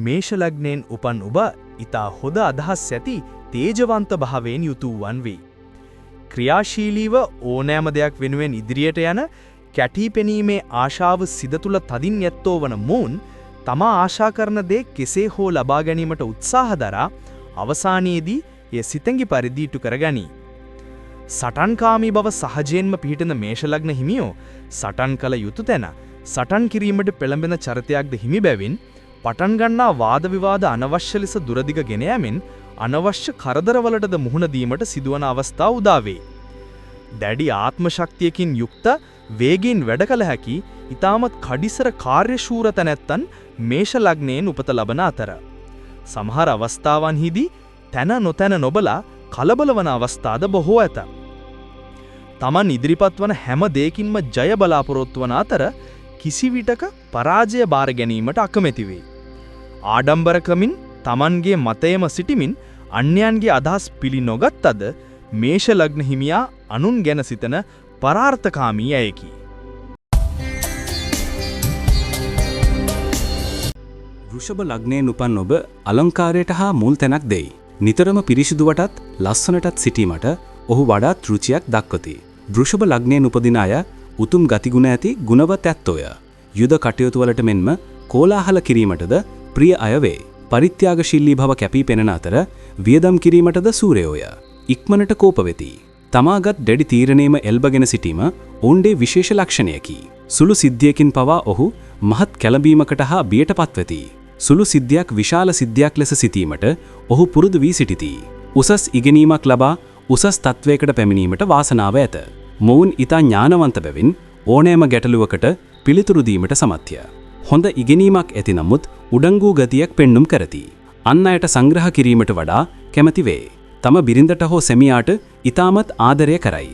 මේෂ ලග්නයෙන් උපන් ඔබ ඊතා හොඳ අදහස් ඇති තේජවන්ත භාවයෙන් යුතු වන්වේ. ක්‍රියාශීලීව ඕනෑම දෙයක් වෙනුවෙන් ඉදිරියට යන කැටීපෙනීමේ ආශාව සිත තුළ තදින් යැත්තෝ වන මොවුන් තමා ආශා කරන දේ කෙසේ හෝ ලබා ගැනීමට උත්සාහ දරා අවසානයේදී එය සිතැඟි පරිදි ඉටු කරගනී. සටන්කාමී බව සහජයෙන්ම පිහිටන මේෂ ලග්න හිමියෝ සටන් කළ යුතු තැන සටන් කිරීමට පෙළඹෙන චරිතයක්ද හිමි බැවින් පටන් ගන්නා වාද විවාද අනවශ්‍ය ලෙස දුරදිග ගෙන යමින් අනවශ්‍ය කරදරවලටද මුහුණ දීමට සිදුවන අවස්ථා උදා වේ. දැඩි ආත්ම ශක්තියකින් යුක්ත වේගයෙන් වැඩ කළ හැකි ඊටමත් කඩිසර කාර්යශූර තැනැත්තන් මේෂ ලග්නයෙන් උපත ලබන අතර සමහර අවස්ථාවන්හිදී තන නොතන නොබලා කලබල වන අවස්ථාද බොහෝ ඇත. තමන් ඉදිරිපත් වන හැම දෙයකින්ම ජය බලාපොරොත්තු වන අතර කිසිවිටක පරාජය බාර ගැනීමට අකමැති වේ. ආඩම්බරකමින් තමන්ගේ මතයම සිටිමින් අන්‍යයන්ගේ අදහස් පිළි නොගත්තද මේෂ ලග්න හිමියා අනුන් ගැන සිතන පරාර්ථකාමී අයෙකි. වෘෂභ ලග්නයෙන් උපන් ඔබ අලංකාරයට හා මුල් තැනක් දෙයි. නිතරම පිරිසිදුවටත් ලස්සනටත් සිටීමට ඔහු වඩාත් රුචියක් දක්වති. වෘෂභ ලග්නයෙන් උපදින අය උතුම් ගතිගුණ ඇති ගුණවත් ඇත්තෝය. යුද කටයුතු වලට මෙන්ම කෝලාහල කිරීමටද ප්‍රිය අය වේ. පරිත්‍යාගශීලී භව කැපී පෙනෙන අතර වියදම් කිරීමටද සූරයෝය. ඉක්මනට කෝප වෙති. තමාගත් දැඩි තීරණයම එල්බගෙන සිටීම ඔවුන්ගේ විශේෂ ලක්ෂණයකි. සුළු සිද්ධියකින් පවා ඔහු මහත් කැළඹීමකට හා බියට පත්වෙති. සුළු සිද්ධියක් විශාල සිද්ධියක් ලෙස සිටීමට ඔහු පුරුදු වී සිටිති. උසස් ඉගෙනීමක් ලබා උසස් තත්වයකට පැමිණීමට වාසනාව ඇත. මොවුන් ඊතා ඥානවන්ත බැවින් ඕනෑම ගැටලුවකට පිළිතුරු දීමට සමත්ය. හොඳ ඉගෙනීමක් ඇති නමුත් උඩඟු ගතියක් පෙන්눔 කරති. අන් අයට සංග්‍රහ කිරීමට වඩා කැමැති වේ. තම බිරිඳට හෝ සැමියාට ඊටමත් ආදරය කරයි.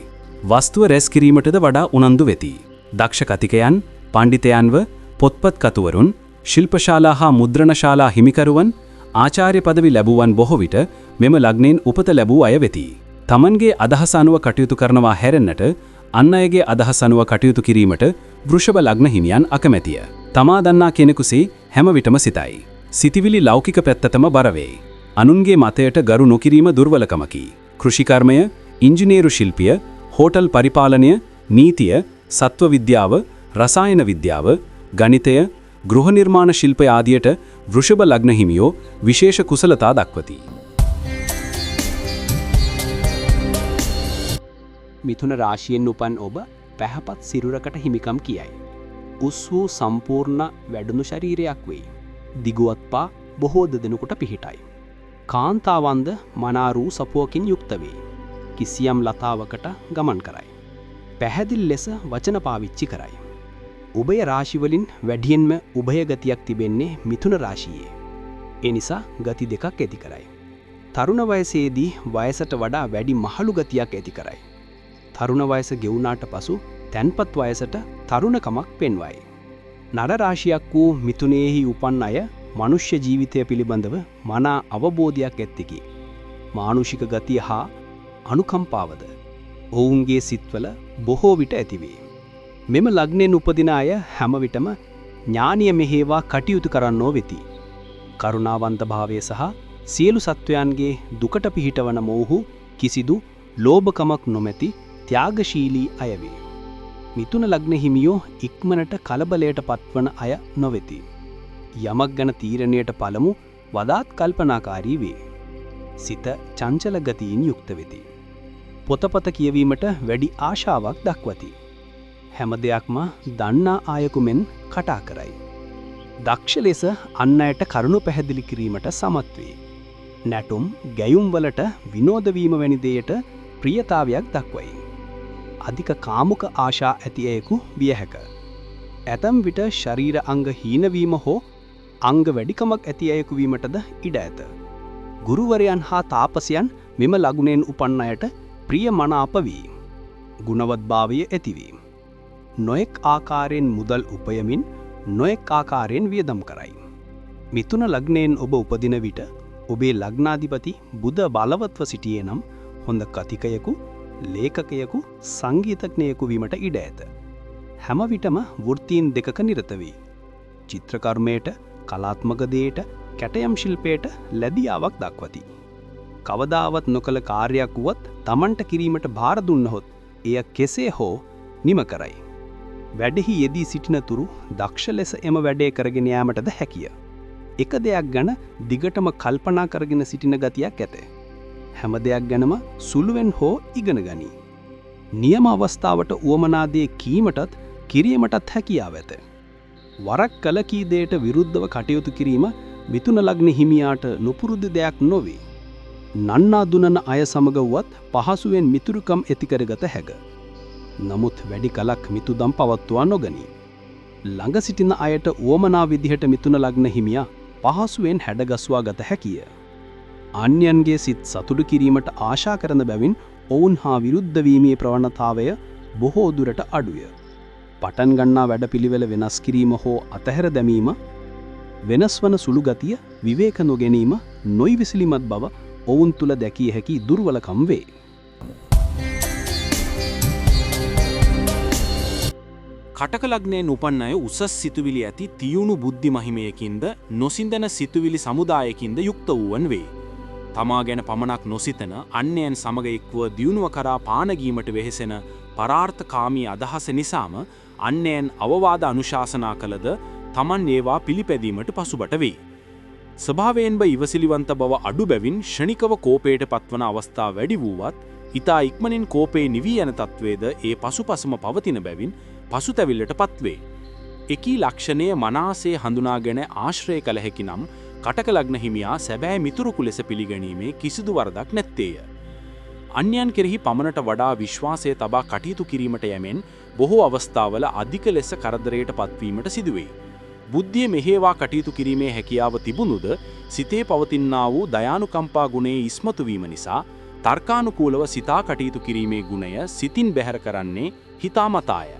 වස්තුව රැස් කිරීමටද වඩා උනන්දු වෙති. දක්ෂ කතිකයන්, පඬිතයන්ව, පොත්පත් කතුවරුන්, ශිල්පශාලා හා මුද්‍රණශාලා හිමිකරුවන්, ආචාර්ය පදවි ලැබුවන් බොහෝ විට මෙම ලග්නයෙන් උපත ලැබූ අය වෙති. තමන්ගේ අදහස අනුව කටයුතු කරනවා හැරෙන්නට අන් අයගේ අදහස අනුව කටයුතු කිරීමට වෘෂභ ලග්න හිමියන් අකමැතිය. තමා දන්නා කෙනෙකුසේ හැම විටම සිතයි. සිතිවිලි ලෞකික පැත්තටම බර වේ. අනුන්ගේ මතයට ගරු නොකිරීම දුර්වලකමකි. කෘෂිකර්මය, ඉංජිනේරු ශිල්පිය, හෝටල් පරිපාලනය, නීතිය, සත්ව විද්‍යාව, රසායන විද්‍යාව, ගණිතය, ගෘහ නිර්මාණ ශිල්පය ආදියට වෘෂභ ලග්න හිමියෝ විශේෂ කුසලතා දක්වති. මිථුන රාශියෙන් උපන් ඔබ පැහැපත් සිරුරකට හිමිකම් කියයි. උස් වූ සම්පූර්ණ වැඩුණු ශරීරයක් වෙයි. දිගුවත් පා බොහෝ දෙදෙනෙකුට පිහිටයි. කාන්තාවන්ද මනාරූ සපුවකින් යුක්ත වේ. කිසියම් ලතාවකට ගමන් කරයි. පැහැදිලි ලෙස වචන පාවිච්චි කරයි. උභය රාශිවලින් වැඩියෙන්ම උභය ගතියක් තිබෙන්නේ මිථුන රාශියේ. ඒ නිසා ගති දෙකක් ඇති කරයි. තරුණ වයසේදී වයසට වඩා වැඩි මහලු ගතියක් ඇති කරයි. තරුණ වයස ගෙවුනාට පසු තැන්පත් වයසට තරුණකමක් පෙන්වයි. නර රාශියක් වූ මිථුනයේහි උපන් අය මනුෂ්‍ය ජීවිතය පිළිබඳව මනා අවබෝධයක් ඇත්තකි. මානුෂික ගතිය හා අනුකම්පාවද ඔවුන්ගේ සිත්වල බොහෝ විට ඇතිවේ. මෙම ලග්නයෙන් උපදින අය හැම විටම ඥානීය මෙහෙවා කටයුතු කරන්නෝ වෙති. කරුණාවන්ත භාවය සහ සියලු සත්වයන්ගේ දුකට පිහිටවන මොවුහු කිසිදු ලෝභකමක් නොමැති ත්‍යාගශීලී අය වේ. මිථුන ලග්න හිමියෝ ඉක්මනට කලබලයට පත්වන අය නොවෙති. යමක් ගැන තීරණයට පළමු වඩාත් කල්පනාකාරී වේ. සිත චංචල ගතියින් යුක්ත වෙති. පොතපත කියවීමට වැඩි ආශාවක් දක්වති. හැම දෙයක්ම දන්නා ආයකු මෙන් කටා කරයි. දක්ෂ ලෙස අන් අයට කරුණු පැහැදිලි කිරීමට සමත් වේ. නැටුම්, ගැයුම් වලට විනෝද වීම වැනි දෙයට ප්‍රියතාවයක් දක්වයි. අධික කාමුක ආශා ඇති අයෙකු විය හැක. ඇතම් විට ශරීර අංග හීනවීම හෝ අංග වැඩිකමක් ඇති අයෙකු වීමටද ඉඩ ඇත. ගුරුවරයන් හා තාපසයන් මෙම ලග්නයෙන් උපන් අයට ප්‍රිය මනාප වී ගුණවත්භාවය ඇතිවීම. නොයෙක් ආකාරයෙන් මුදල් උපයමින් නොයෙක් ආකාරයෙන් වියදම් කරයි. මිථුන ලග්නයෙන් ඔබ උපදින විට ඔබේ ලග්නාධිපති බුධ බලවත්ව සිටියේ නම් හොඳ කතිකයෙකු, ලේඛකයෙකු, සංගීතඥයෙකු වීමට ඉඩ ඇත. හැම විටම වෘත්තීන් දෙකක නිරත වේ. චිත්‍රකර්මයට, කලාත්මක දේට කැටයම් ශිල්පයට ලැබියාවක් දක්වති. කවදාවත් නොකළ කාර්යයක් වුවත් තමන්ට කිරීමට භාර දුන්නහොත් එය කෙසේ හෝ නිම කරයි. වැඩෙහි යෙදී සිටිනතුරු දක්ෂ ලෙස එම වැඩේ කරගෙන යාමටද හැකිය. එක දෙයක් ගැන දිගටම කල්පනා කරගෙන සිටින ගතියක් ඇත. හැම දෙයක් ගැනම සුළුවෙන් හෝ ඉගෙන ගනී. නියම අවස්ථාවට උවමනා දේ කීමටත් කිරීමටත් හැකියාව ඇත. වරක් කළ කී දෙයට විරුද්ධව කටයුතු කිරීම මිථුන ලග්න හිමියාට නොපුරුදු දෙයක් නොවේ. නන්නා දුනන අය සමග වුවත් පහසුවෙන් මිතුරුකම් ඇති කරගත හැක. නමුත් වැඩි කලක් මිතුදම් පවත්වා නොගනී. ළඟ සිටින අයට උවමනා විදිහට මිථුන ලග්න හිමියා පහසුවෙන් හැඩගස්වා ගත හැකිය. අන්‍යයන්ගේ සිත් සතුටු කිරීමට ආශා කරන බැවින් ඔවුන් හා විරුද්ධ වීමේ ප්‍රවණතාවය බොහෝ දුරට අඩුය. පටන් ගන්නා වැඩපිළිවෙල වෙනස් කිරීම හෝ අතහැර දැමීම, වෙනස් වන සුළු ගතිය, විවේක නොගැනීම, නොයිවිසිලිමත් බව ඔවුන් තුල දැකිය හැකි දුර්වලකම් වේ. කටක ලග්නයෙන් උපන් අය උසස් සිතුවිලි ඇති තියුණු බුද්ධි මහිමයකින්ද නොසින්දන සිතුවිලි සමුදායකින්ද යුක්ත වූවන් වේ. තමා ගැන පමණක් නොසිතන අන්‍යයන් සමග එක්ව දියුණුව කරා පානගීමට වෙහෙසෙන පරාර්ථකාමී අදහස නිසාම අන්‍යයන් අවවාද අනුශාසනා කළද තමන් ඒවා පිළිපැදීමට පසුබට වේ. ස්වභාවයෙන්ම ඉවසිලිවන්ත බව අඩු බැවින් ෂණිකව කෝපයට පත්වන අවස්ථා වැඩි වූවත් ඉතා ඉක්මනින් කෝපේ නිවී යන තත්වේද ඒ පසුපසම පවතින බැවින් පසුතැවිල්ලට පත්වේ. එකී ලක්ෂණය මනාසේ හඳුනාගෙන ආශ්‍රය කළ හැකි නම් කටක ලග්න හිමියා සැබෑ මිතුරුකු ලෙස පිළිගැනීමේ කිසිදු වරදක් නැත්තේය. අන්‍යයන් කෙරෙහි පමණට වඩා විශ්වාසය තබා කටයුතු කිරීමට යැමෙන් බොහෝ අවස්ථාවල අධික ලෙස කරදරයට පත්වීමට සිදුවේ. බුද්ධිය මෙහෙවා කටයුතු කිරීමේ හැකියාව තිබුණුද සිතේ පවතිනා වූ දයානුකම්පා ගුණයේ ඉස්මතු වීම නිසා තර්කානුකූලව සිතා කටයුතු කිරීමේ ගුණය සිතින් බැහැර කරන්නේ හිතාමතාය.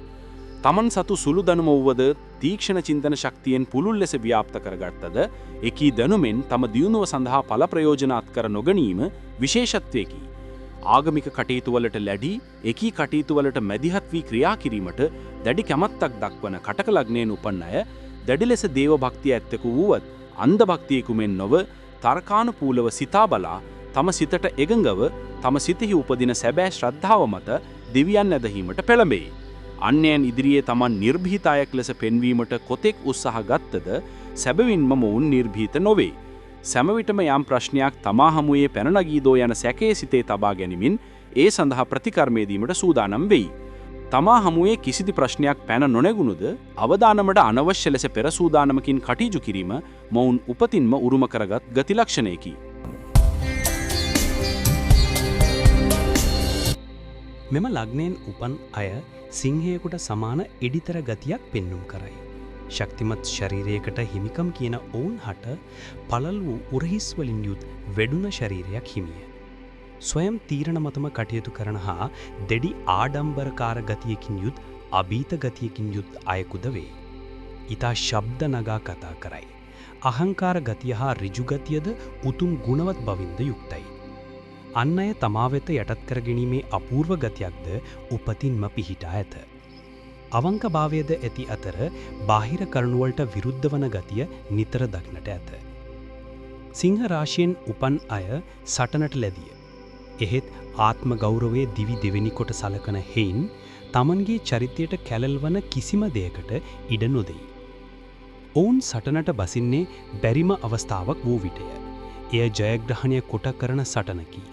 තමන් සතු සුළු දැනුම වුවද තීක්ෂණ චින්තන ශක්තියෙන් පුළුල් ලෙස ව්‍යාප්ත කරගත්තද එකී දැනුමෙන් තම දියුණුව සඳහා ඵල ප්‍රයෝජන අත්කර නොගැනීම විශේෂත්වයකි. ආගමික කටයුතු වලට ලැබී එකී කටයුතු වලට මැදිහත් වී ක්‍රියා කිරීමට දැඩි කැමැත්තක් දක්වන කටක ලග්නයෙන් උපන් අය දැඩි ලෙස දේව භක්තිය ඇත්තෙකු වුවත් අන්ධ භක්තියෙකු මෙන් නොව තර්කානුකූලව සිතා බලා තම සිතට එකඟව තම සිතෙහි උපදින සැබෑ ශ්‍රද්ධාව මත දෙවියන් ඇදහීමට පෙළඹේ. අන්‍යයන් ඉදිරියේ තමන් නිර්භීත අයෙක් ලෙස පෙන්වීමට කොතෙක් උත්සාහ ගත්තද සැබවින්ම මොවුන් නිර්භීත නොවේ. සැමවිටම යම් ප්‍රශ්නයක් තමා හමුවේ පැන නගී දෝ යන සැකයේ සිතේ තබා ගැනීමෙන් ඒ සඳහා ප්‍රතිකර්මය දීමට සූදානම් වෙයි. තමා හමුවේ කිසිදු ප්‍රශ්නයක් පැන නොනැගුණුද අවදානමට අනවශ්‍ය ලෙස පෙර සූදානමකින් කටයුතු කිරීම මොවුන් උපතින්ම උරුම කරගත් ගති ලක්ෂණයකි. මෙම ලග්නයෙන් උපන් අය සිංහයෙකුට සමාන එඩිතර ගතියක් පෙන්නුම් කරයි. ශක්තිමත් ශරීරයකට හිමිකම් කියන ඔවුන් හට පළල් වූ උරහිස්වලින් යුත් වැඩුණ ශරීරයක් හිමිය. ස්වයම් තීරණ මතම කටයුතු කරන හා දෙඩි ආඩම්බරකාර ගතියකින් යුත් අභීත ගතියකින් යුත් අයකුද වේ. ඉතා ශබ්ද නගා කතා කරයි. අහංකාර ගතිය හා ඍජුගතියද උතුම් ගුණවත් බවින්ද යුක්තයි. අන් අය තමා වෙත යටත් කර ගැනීමේ අපූර්ව ගතියක්ද උපතින්ම පිහිටා ඇත. අවංකභාවයද ඇති අතර බාහිර කරුණුවලට විරුද්ධ වන ගතිය නිතර දක්නට ඇත. සිංහ රාශියෙන් උපන් අය සටනට ලැබිය. එහෙත් ආත්ම ගෞරවයේ දිවි දෙවෙනි කොට සලකන හේයින් තමන්ගේ චරිතයට කැළල් වන කිසිම දෙයකට ඉඩ නොදෙයි. ඔවුන් සටනට බසින්නේ බැරිම අවස්ථාවක් වූ විටය. එය ජයග්‍රහණය කොට කරන සටනකි.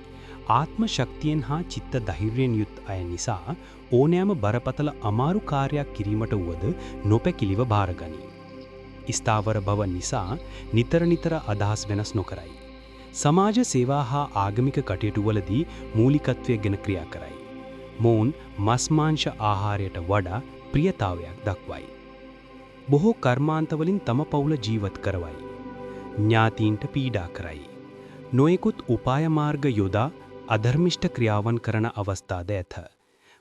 ආත්ම ශක්තියෙන් හා චිත්ත ධෛර්යයෙන් යුත් අය නිසා ඕනෑම බරපතල අමාරු කාර්යයක් කිරීමට වුවද නොපැකිලිව භාරගනී. ස්ථාවර බව නිසා නිතර නිතර අදහස් වෙනස් නොකරයි. සමාජ සේවා හා ආගමික කටයුතුවලදී මූලිකත්වය ගෙන ක්‍රියා කරයි. මොවුන් මස්මාංශ ආහාරයට වඩා ප්‍රියතාවයක් දක්වයි. බොහෝ කර්මාන්තවලින් තම පවුල ජීවත් කරවයි. ඥාතීන්ට පීඩා කරයි. නොයෙකුත් උපාය මාර්ග යොදා අධර්මිෂ්ඨ ක්‍රියාවන් කරන අවස්ථාද ඇත.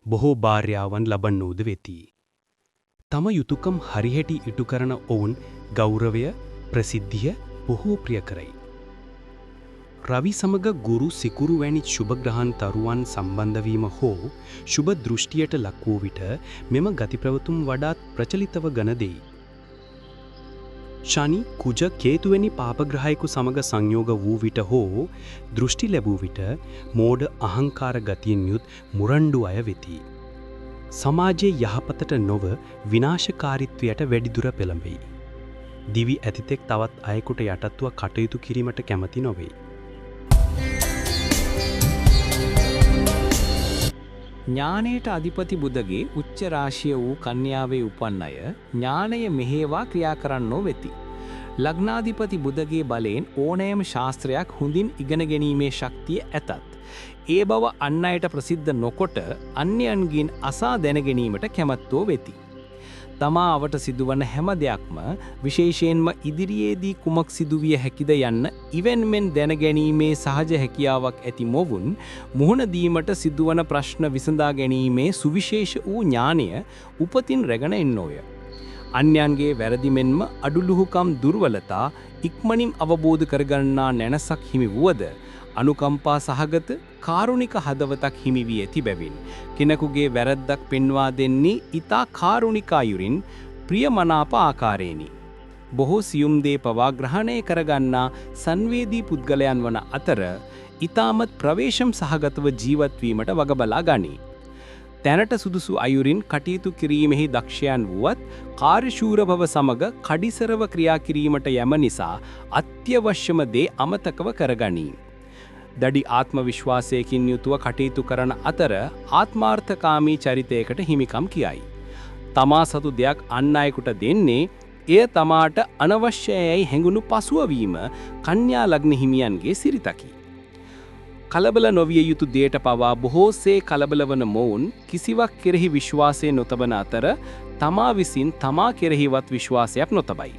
බොහෝ භාර්යාවන් ලබන්නෝද වෙති. තම යුතුයකම් හරිහැටි ඉටු කරන ඔවුන් ගෞරවය, ප්‍රසිද්ධිය බොහෝ ප්‍රිය කරයි. රවි සමග ගුරු සිකුරු වැනි ශුභ ග්‍රහන් තරුවන් සම්බන්ධ වීම හෝ ශුභ දෘෂ්ටියට ලක් වූ විට මෙම ගති ප්‍රවතුම් වඩාත් ප්‍රචලිතව ගන දෙයි. ශනි කුජ කේතුවැනි පාපග්‍රහයකු සමග සංයෝග වූ විට හෝ දෘෂ්ටි ලැබූ විට මෝඩ අහංකාර ගතියෙන් යුත් මුරණ්ඩු අය වෙති. සමාජයේ යහපතට නොව විනාශකාරීත්වයට වැඩිදුර පෙළඹෙයි. දිවි ඇතිතෙක් තවත් අයෙකුට යටත්ව කටයුතු කිරීමට කැමති නොවේ. ඥානයට අධිපති බුදගේ උච්ච රාශිය වූ කන්‍යාවේ උපන් අය ඥානය මෙහෙවා ක්‍රියා කරන්නෝ වෙති. ලග්නාධිපති බුදගේ බලයෙන් ඕනෑම ශාස්ත්‍රයක් හොඳින් ඉගෙන ගැනීමේ ශක්තිය ඇතත්. ඒ බව අන් අයට ප්‍රසිද්ධ නොකොට අන්‍යයන්ගෙන් අසා දැනගැනීමට කැමැත්තෝ වෙති. තමා අවට සිදුවන හැම දෙයක්ම විශේෂයෙන්ම ඉදිරියේදී කුමක් සිදුවිය හැකිද යන්න ඉවෙන්මෙන් දැනගැනීමේ සහජ හැකියාවක් ඇති මොවුන් මුහුණ දීමට සිදුවන ප්‍රශ්න විසඳා ගැනීමේ සුවිශේෂ වූ ඥානය උපතින් රැගෙන එන්නෝය. අන්‍යයන්ගේ වැරදි මෙන්ම අඩුලුහුකම් දුර්වලතා ඉක්මනින් අවබෝධ කරගන්නා නැනසක් හිමි වුවද අනුකම්පා සහගත කාරුණික හදවතක් හිමි වී ඇති බැවින් කෙනෙකුගේ වැරද්දක් පෙන්වා දෙන්නේ ඊතා කාරුණික අයුරින් ප්‍රියමනාප ආකාරයෙනි. බොහෝ සියුම් දේ පවා ග්‍රහණය කරගන්නා සංවේදී පුද්ගලයන් වන අතර ඊ타මත් ප්‍රවේශම් සහගතව ජීවත් වීමට වග බලා ගනී. තැනට සුදුසු අයුරින් කටයුතු කිරීමෙහි දක්ෂයන් වුවත් කාර්යශූර බව සමග කඩිසරව ක්‍රියා කිරීමට යැම නිසා අත්‍යවශ්‍යම දේ අමතකව කරගනී. දඩි ආත්ම විශ්වාසයකින් යුතුව කටයුතු කරන අතර ආත්මාර්ථකාමී චරිතයකට හිමිකම් කියයි. තමා සතු දෙයක් අන් අයෙකුට දෙන්නේ එය තමාට අනවශ්‍යයයි හැඟුණු පසුවවීම කන්‍යා ලග්න හිමියන්ගේ සිරිතකි. කලබල නොවිය යුතු දේට පවා බොහෝසේ කලබල වන මොවුන් කිසිවක් කෙරෙහි විශ්වාසය නොතබන අතර තමා විසින් තමා කෙරෙහිවත් විශ්වාසයක් නොතබයි.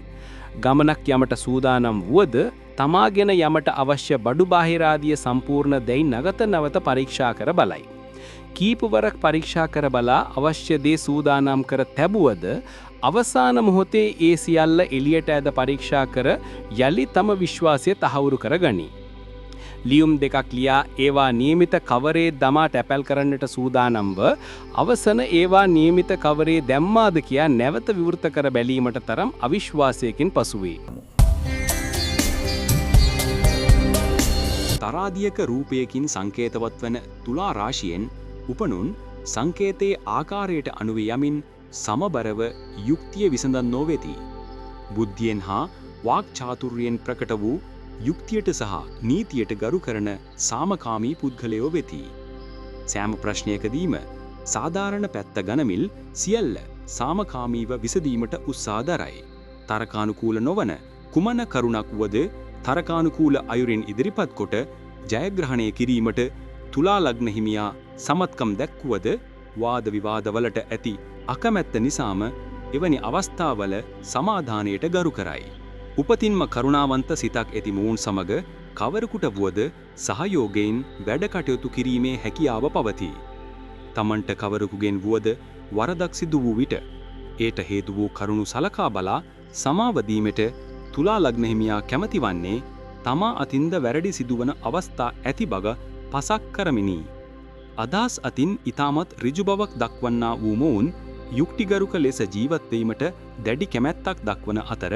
ගමනක් යමට සූදානම් වුවද තමා ගෙන යමට අවශ්‍ය බඩු බාහිරාදිය සම්පූර්ණ දැයි නගත නවත පරීක්ෂා කර බලයි. කීපවරක් පරීක්ෂා කර බලා අවශ්‍ය දේ සූදානම් කර තැබුවද අවසාන මොහොතේ ඒ සියල්ල එළියට ඇද පරීක්ෂා කර යලි තම විශ්වාසය තහවුරු කර ගනී. ලියුම් දෙකක් ලියා ඒවා නියමිත කවරේ දමා ටැපැල් කරන්නට සූදානම්ව අවසන ඒවා නියමිත කවරේ දැම්මාද කියා නැවත විවෘත කර බැලීමට තරම් අවිශ්වාසයකින් පසුවේ. තරාදියක රූපයකින් සංකේතවත් වන තුලා රාශියෙන් උපනුන් සංකේතයේ ආකාරයට අනුව යමින් සමබරව යුක්තිය විසඳන්නෝ වෙති. බුද්ධියෙන් හා වාක් චාතුර්යයෙන් ප්‍රකට වූ යුක්තියට සහ නීතියට ගරු කරන සාමකාමී පුද්ගලයෝ වෙති. සෑම ප්‍රශ්නයකදීම සාධාරණ පැත්ත ගනමිල් සියල්ල සාමකාමීව විසඳීමට උත්සාහ දරයි. තර්කානුකූල නොවන කුමන කරුණක් වුවද තර්කානුකූල අයුරින් ඉදිරිපත් කොට ජයග්‍රහණය කිරීමට තුලා ලග්න හිමියා සමත්කම් දැක්වුවද වාද විවාදවලට ඇති අකමැත්ත නිසාම එවැනි අවස්ථාවල සමාධානයට ගරු කරයි. උපතින්ම කරුණාවන්ත සිතක් ඇති මොවුන් සමග කවරකුට වුවද සහයෝගයෙන් වැඩ කටයුතු කිරීමේ හැකියාව පවතී. තමන්ට කවරකුගෙන් වුවද වරදක් සිදු වූ විට ඒට හේතු වූ කරුණු සලකා බලා සමාව දීමට තුලා ලග්න හිමියා කැමති වන්නේ තමා අතින්ද වැරදි සිදුවන අවස්ථා ඇති බව පසක් කරමිනි. අදහස් අතින් ඊටමත් ඍජු බවක් දක්වන්නා වූ මොවුන් යුක්තිගරුක ලෙස ජීවත් වීමට දැඩි කැමැත්තක් දක්වන අතර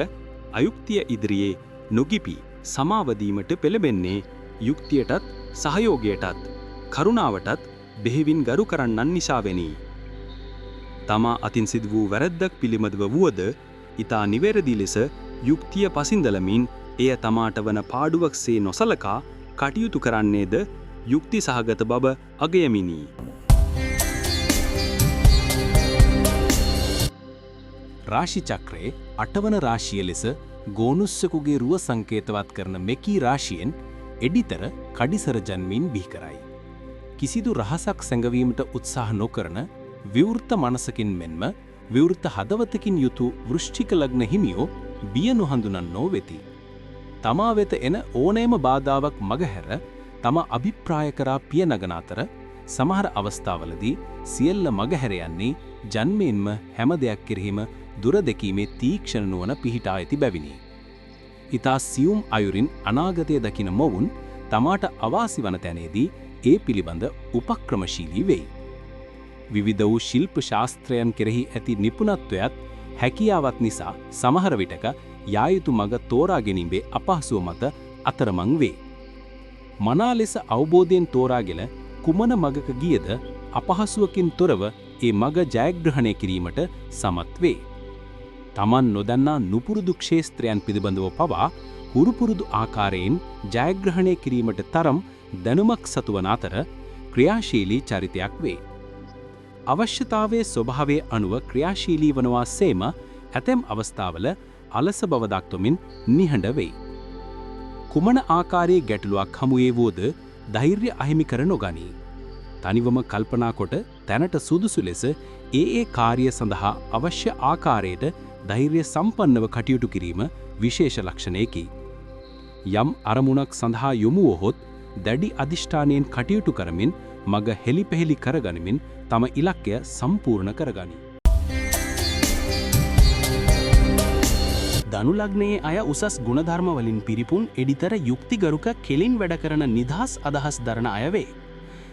අයුක්තිය ඉදිරියේ නොගිපි සමාව දීමට පෙළඹෙන්නේ යුක්තියටත් සහයෝගයටත් කරුණාවටත් බෙහෙවින් ගරු කරන්නන් නිසාවෙනි. තමා අතින් සිදු වූ වැරැද්දක් පිළිබඳව වුවද ඊතා නිවැරදි ලෙස යුක්තිය පසින්දලමින් එය තමාට වන පාඩුවක්සේ නොසලකා කටයුතු කරන්නේද යුක්ති සහගත බව අගයමිනි. රාශි චක්‍රයේ අටවන රාශිය ලෙස ගෝනුස්සකුගේ රුව සංකේතවත් කරන මෙකී රාශියෙන් එඩිතර කඩිසර ජන්මීන් බිහි කරයි. කිසිදු රහසක් සැඟවීමට උත්සාහ නොකරන විවෘත මනසකින් මෙන්ම විවෘත හදවතකින් යුතු වෘශ්චික ලග්න හිමියෝ බිය නොහඳුනන්නෝ වෙති. තමා වෙත එන ඕනෑම බාධාවක් මගහැර තම අභිප්‍රාය කරා පිය නගන අතර සමහර අවස්ථාවලදී සියල්ල මගහැර යන්නේ ජන්මයෙන්ම හැම දෙයක් කෙරෙහිම දුර දෙකීමේ තීක්ෂණ නුවණ පිහිටා ඇති බැවිනි. ඊතා සියුම් අයුරින් අනාගතය දකින මොවුන් තමාට අවාසි වන තැනේදී ඒ පිළිබඳ උපක්‍රමශීලී වෙයි. විවිධ වූ ශිල්ප ශාස්ත්‍රයන් කෙරෙහි ඇති නිපුණත්වයත් හැකියාවත් නිසා සමහර විටක යායුතු මග තෝරා ගැනීමේ අපහසුව මත අතරමං වේ. මනා ලෙස අවබෝධයෙන් තෝරාගෙන කුමන මගක ගියද අපහසුවකින් තොරව ඒ මග ජයග්‍රහණය කිරීමට සමත් වේ. තමන් නොදන්නා නුපුරුදු ක්ෂේත්‍රයන් පිළිබඳව පවා හුරුපුරුදු ආකාරයෙන් ජයග්‍රහණය කිරීමට තරම් දැනුමක් සතුවන අතර ක්‍රියාශීලී චරිතයක් වේ. අවශ්‍යතාවයේ ස්වභාවයේ අනුව ක්‍රියාශීලී වනවා සේම ඇතැම් අවස්ථාවල අලස බව දක්වමින් නිහඬ වෙයි. කුමන ආකාරයේ ගැටලුවක් හමුවේ වුවද ධෛර්ය අහිමි කර නොගනී. තනිවම කල්පනා කොට තැනට සුදුසු ලෙස ඒ කාර්ය සඳහා අවශ්‍ය ආකාරයට ධෛර්ය සම්පන්නව කටයුතු කිරීම විශේෂ ලක්ෂණයකි. යම් අරමුණක් සඳහා යොමු වොහොත් දැඩි අධිෂ්ඨානයෙන් කටයුතු කරමින් මග හෙළිපෙහෙළි කරගනිමින් තම ඉලක්කය සම්පූර්ණ කරගනී. ධනු ලග්නයේ අය උසස් ගුණධර්ම වලින් පිරිපුන් එඩිතර යුක්තිගරුක කෙලින් වැඩ කරන නිදහස් අදහස් දරන අය වේ.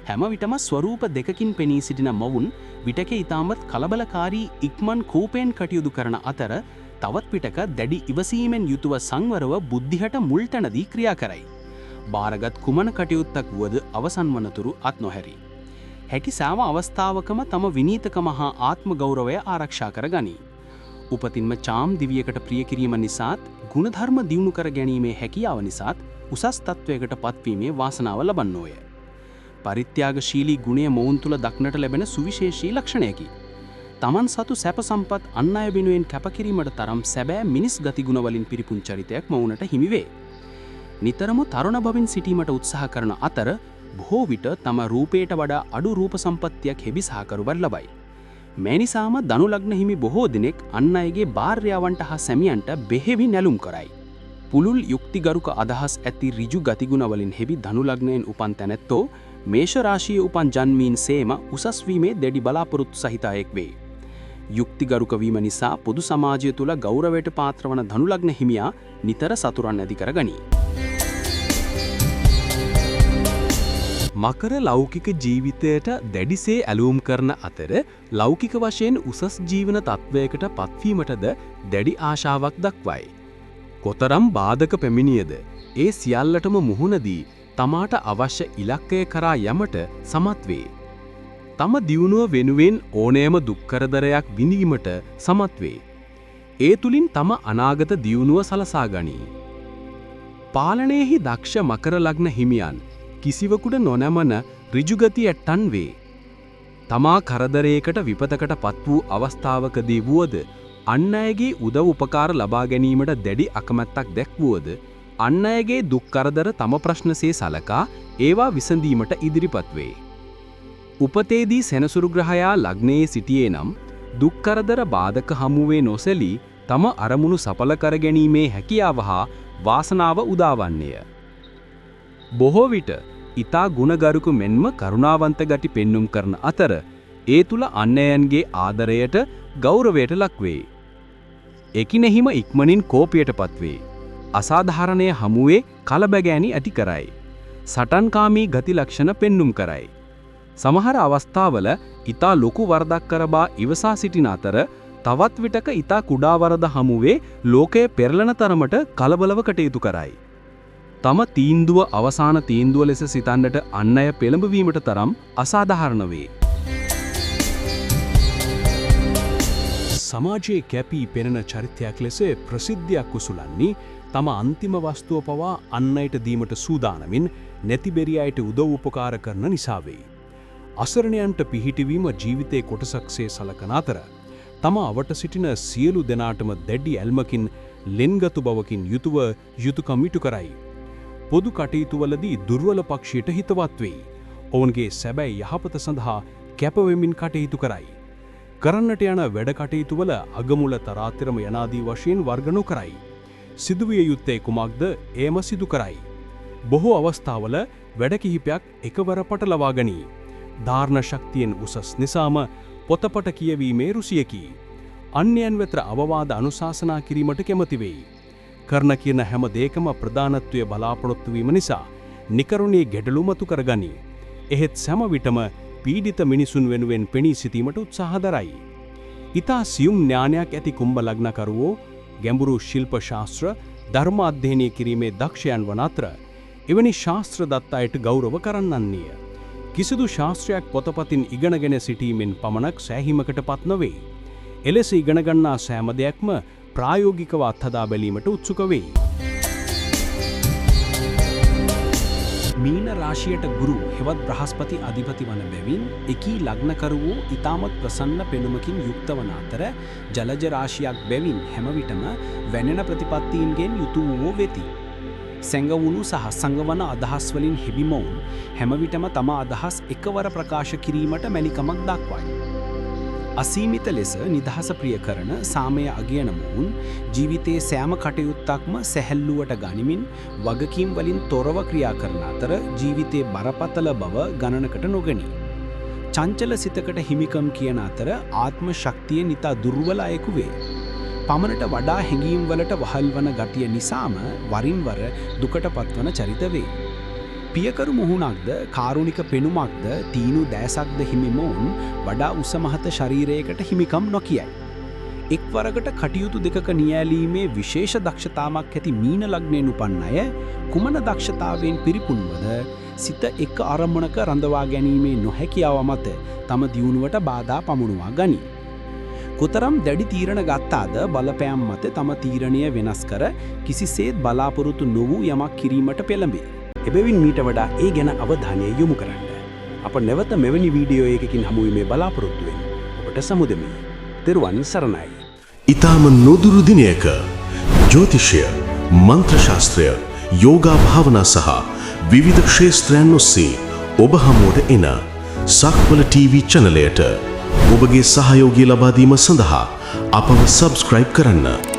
හැම විටම ස්වරූප දෙකකින් පෙනී සිටින මොවුන් විටක ඉතාමත් කලබලකාරී ඉක්මන් කෝපයෙන් කටයුතු කරන අතර තවත් පිටක දැඩි ඉවසීමෙන් යුතුව සංවරව බුද්ධිහට මුල් තැනදී ක්‍රියා කරයි. බාරගත් කුමන කටයුත්තක් වුවද අවසන් වනතුරු අත් නොහැරි. හැකි සෑම අවස්ථාවකම තම විනීතකම හා ආත්ම ගෞරවය ආරක්ෂා කර ගනී. උපතින්ම චාම් දිවියකට ප්‍රිය කිරීම නිසාත් ගුණධර්ම දියුණු කර ගැනීමේ හැකියාව නිසාත් උසස් තත්වයකට පත්වීමේ වාසනාව ලබන්නෝය. පරිත්‍යාගශීලී ගුණය මොවුන් තුළ දක්නට ලැබෙන සුවිශේෂී ලක්ෂණයකි. තමන් සතු සැප සම්පත් අන් අය වෙනුවෙන් කැපකිරීමට තරම් සැබෑ මිනිස් ගතිගුණ වලින් පිරිපුන් චරිතයක් මොවුනට හිමි වේ. නිතරම තරුණ බවින් සිටීමට උත්සාහ කරන අතර බොහෝ විට තම රූපයට වඩා අඩු රූප සම්පත්තියක් හෙබිසහකරුවන් ලබයි. මේ නිසාම ධනු ලග්න හිමි බොහෝ දෙනෙක් අන් අයගේ භාර්යාවන්ට හා සැමියන්ට බෙහෙවි නැලුම් කරයි. පුළුල් යුක්තිගරුක අදහස් ඇති ඍජු ගතිගුණ වලින් හෙබි ධනු ලග්නයෙන් උපන් තැනැත්තෝ මේෂ රාශියේ උපන් ජන්මීන් සේම උසස් වීමේ දැඩි බලාපොරොත්තු සහිත අයෙක් වේ. යුක්තිගරුක වීම නිසා පොදු සමාජය තුළ ගෞරවයට පාත්‍ර වන ධනු ලග්න හිමියා නිතර සතුරන් ඇති කර ගනී. මකර ලෞකික ජීවිතයට දැඩිසේ ඇලූම් කරන අතර ලෞකික වශයෙන් උසස් ජීවන තත්ත්වයකට පත්වීමටද දැඩි ආශාවක් දක්වයි. කොතරම් බාධක පැමිණියද ඒ සියල්ලටම මුහුණදී තමාට අවශ්‍ය ඉලක්කය කරා යමට සමත් වේ. තම දියුණුව වෙනුවෙන් ඕනෑම දුක්කරදරයක් විඳීමට සමත් වේ. ඒ තුලින් තම අනාගත දියුණුව සලසා ගනී. පාලනයෙහි දක්ෂ මකර ලග්න හිමියන් කිසිවකුට නොනැමන ඍජුගති ඇත්තන් වේ. තමා කරදරයකට විපතකට පත් වූ අවස්ථාවකදී වුවද අන් අයගේ උදව් උපකාර ලබා ගැනීමට දැඩි අකමැත්තක් දැක්වුවද අන් අයගේ දුක් කරදර තම ප්‍රශ්නසේ සලකා ඒවා විසඳීමට ඉදිරිපත් වේ. උපතේදී සෙනසුරු ග්‍රහයා ලග්නයේ සිටියේ නම් දුක් කරදර බාධක හමුවේ නොසැලී තම අරමුණු සඵල කර ගැනීමේ හැකියාව හා වාසනාව උදාවන්නේය. බොහෝ විට ඊතා ගුණගරුක මෙන්ම කරුණාවන්ත ගති පෙන්눔 කරන අතර ඒ තුල අන්‍යයන්ගේ ආදරයට ගෞරවයට ලක්වේ. එකිනෙහිම ඉක්මනින් කෝපයටපත් වේ. අසාධාරණයේ හමුවේ කලබගෑනි ඇති කරයි. සටන්කාමී ගති ලක්ෂණ පෙන්눔 කරයි. සමහර අවස්ථාවල ඊතා ලොකු වරදක් කරබා ඉවසා සිටින අතර තවත් විටක ඊතා කුඩා වරද හමුවේ ලෝකයේ පෙරළන තරමට කලබලව කටයුතු කරයි. තම තීන්දුව අවසාන තීන්දුව ලෙස සිතන්නට අන් අය පෙළඹවීමට තරම් අසාධාරණ වේ. සමාජයේ කැපී පෙනෙන චරිතයක් ලෙස ප්‍රසිද්ධියක් උසුලන්නේ තම අන්තිම වස්තුව පවා අන් අයට දීමට සූදානමින් නැතිබෙරි අයට උදව් උපකාර කරන නිසා වෙයි. අසරණයන්ට පිහිටවීම ජීවිතයේ කොටසක්සේ සලකන අතර තම අවට සිටින සියලු දෙනාටම දැඩි ඇල්මකින් ලෙන්ගතු බවකින් යුතුව යුතුයකම් ඉටු කරයි. පොදු කටයුතුවලදී දුර්වල පක්ෂයට හිතවත් වෙයි. ඔවුන්ගේ සැබෑ යහපත සඳහා කැපවෙමින් කටයුතු කරයි. කරන්නට යන වැඩ කටයුතුවල අගමුල තරාතිරම යනාදී වශයෙන් වර්ග නොකරයි. සිදුවිය යුත්තේ කුමක්ද එයම සිදු කරයි. බොහෝ අවස්ථාවල වැඩ කිහිපයක් එකවර පටලවා ගනී. ධාරණ ශක්තියෙන් උසස් නිසාම පොතපට කියවීමේ රුසියකි. අන්‍යයන් වෙත අවවාද අනුශාසනා කිරීමට කැමති වෙයි. කරන කියන හැම දෙයකම ප්‍රධානත්වය බලාපොරොත්තු වීම නිසා නිකරුණේ ගැටලු මතු කරගනී. එහෙත් සෑම විටම පීඩිත මිනිසුන් වෙනුවෙන් පෙනී සිටීමට උත්සාහ දරයි. ඊතා සියුම් ඥානයක් ඇති කුම්භ ලග්නකරුවෝ ගැඹුරු ශිල්ප ශාස්ත්‍ර ධර්ම අධ්‍යයනය කිරීමේ දක්ෂයන් වන අතර එවැනි ශාස්ත්‍ර දත්ත අයට ගෞරව කරන්නන්නේය. කිසිදු ශාස්ත්‍රයක් පොතපතින් ඉගෙනගෙන සිටීමෙන් පමණක් සෑහීමකට පත් නොවේ. එලෙස ඉගෙනගන්නා සෑම දෙයක්ම ප්‍රායෝගිකව අත්හදා බැලීමට උත්සුක වෙයි. මීන රාශියට ගුරු හෙවත් බ්‍රහස්පති අධිපති වන බැවින් එකී ලග්නකරුවෝ ඉතාමත් ප්‍රසන්න පෙනුමකින් යුක්ත වන අතර ජලජ රාශියක් බැවින් හැමවිටම වැනෙන ප්‍රතිපත්තීන්ගෙන් යුතු වූ වෙති. සැඟවුණු සහ සංගවන අදහස් වලින් හෙබිමවුන් හැමවිටම තම අදහස් එකවර ප්‍රකාශ කිරීමට මැලිකමක් දක්වයි. අසීමිත ලෙස නිදහස ප්‍රිය කරන සාමය අගයන මොවුන් ජීවිතයේ සෑම කටයුත්තක්ම සැහැල්ලුවට ගනිමින් වගකීම් වලින් තොරව ක්‍රියා කරන අතර ජීවිතයේ බරපතල බව ගණනකට නොගනී. චංචල සිතකට හිමිකම් කියන අතර ආත්ම ශක්තිය නිතා දුර්වල අයෙකු වේ. පමණට වඩා හැඟීම් වලට වහල් වන ගතිය නිසාම වරින් වර දුකට පත්වන චරිත වේ. පියකරු මුහුණක්ද කාරුණික පෙනුමක්ද තීනු දෑසක්ද හිමි මොවුන් වඩා උසමහත ශරීරයකට හිමිකම් නොකියයි. එක්වරකට කටයුතු දෙකක නියැලීමේ විශේෂ දක්ෂතාවක් ඇති මීන ලග්නයෙන් උපන් අය කුමන දක්ෂතාවෙන් පිරිපුන්වද සිත එක් අරමුණක රඳවා ගැනීමේ නොහැකියාව මත තම දියුණුවට බාධා පමුණුවා ගනී. කොතරම් දැඩි තීරණ ගත්තාද බලපෑම් මත තම තීරණය වෙනස් කර කිසිසේත් බලාපොරොත්තු නොවූ යමක් කිරීමට පෙළඹේ. එබැවින් මීට වඩා ඒ ගැන අවධානය යොමු කරන්න. අප නැවත මෙවැනි වීඩියෝ එකකින් හමුවීමේ බලාපොරොත්තු වෙමි. ඔබට සමුදෙමි. තෙරුවන් සරණයි. ඊටම නුදුරු දිනයක ජ්‍යොතිෂය, මන්ත්‍ර ශාස්ත්‍රය, යෝගා භාවනා සහ විවිධ ක්ෂේත්‍රයන් ඔස්සේ ඔබ හමුවට එන සක්වල ටීවී චැනලයට ඔබගේ සහයෝගය ලබා දීම සඳහා අපව සබ්ස්ක්‍රයිබ් කරන්න.